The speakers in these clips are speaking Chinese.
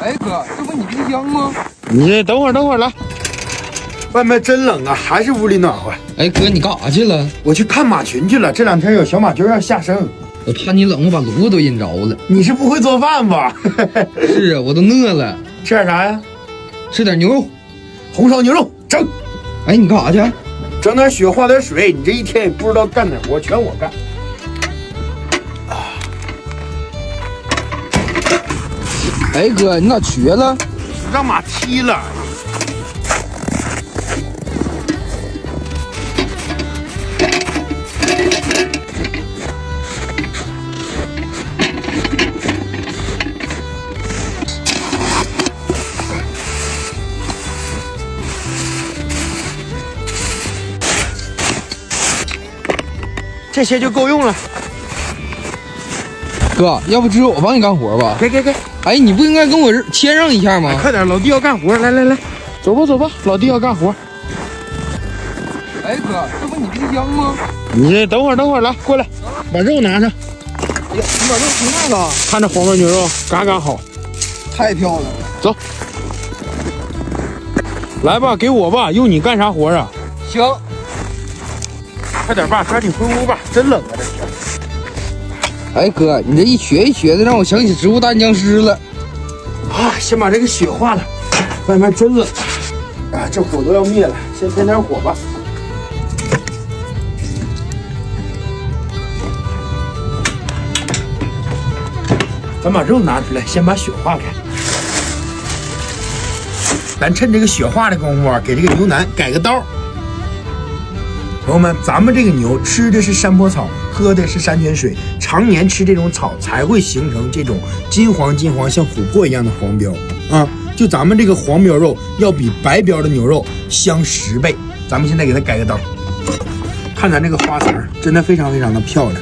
哎哥，这不你冰箱吗？你等会儿来。外面真冷啊，还是屋里暖和。哎哥，你干啥去了？我去看马群去了，这2天有小马驹要下生。我怕你冷，我把炉子都引着了。你是不会做饭吧？是啊，我都饿了。吃点啥呀？吃点牛肉，红烧牛肉整。哎，你干啥去？整点血，化点水。你这一天也不知道干点活，全我干。哎哥，你咋瘸了？让马踢了。这些就够用了。哥，要不只有我帮你干活吧？给。哎，你不应该跟我谦让一下吗？快点，老弟要干活。来，走吧，老弟要干活。哎哥，这不你冰箱吗？你等会儿来，过来，把肉拿上。哎呀，你把肉停那了，看这黄焖牛肉，嘎好，太漂亮了。走，来吧，给我吧，用你干啥活啊？行，快点吧，赶紧回屋吧，真冷啊这天。哎哥，你这一瘸的，让我想起植物大战僵尸了。啊，先把这个血化了，外面真冷啊，这火都要灭了，先添点火吧。咱把肉拿出来，先把血化开。咱趁这个血化的功夫啊，给这个牛腩改个刀。朋友们，咱们这个牛吃的是山坡草，喝的是山泉水，常年吃这种草才会形成这种金黄像琥珀一样的黄膘啊！就咱们这个黄膘肉要比白膘的牛肉香10倍。咱们现在给它改个刀，看咱这个花层，真的非常的漂亮。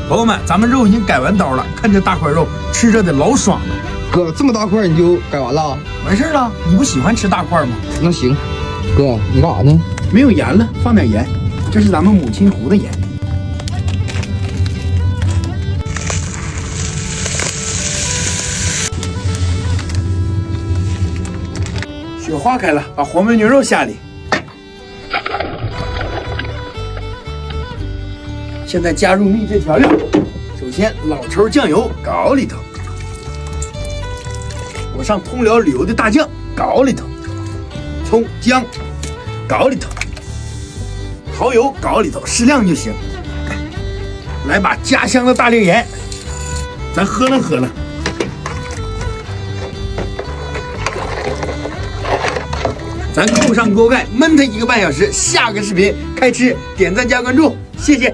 朋友们，咱们肉已经改完刀了，看这大块肉，吃着得老爽了。哥，这么大块你就改完了？完事了，你不喜欢吃大块吗？那行，哥，你干啥呢？没有盐了，放点盐，这是咱们母亲湖的盐。血化开了，把黄焖牛肉下里。现在加入秘制调料，首先老抽酱油搞里头。我上通辽旅游的大酱搞里头，葱姜搞里头，蚝油搞里头，适量就行。来把家乡的大粒盐，咱喝了。咱扣上锅盖，焖它1个半小时。下个视频开吃，点赞加关注，谢谢。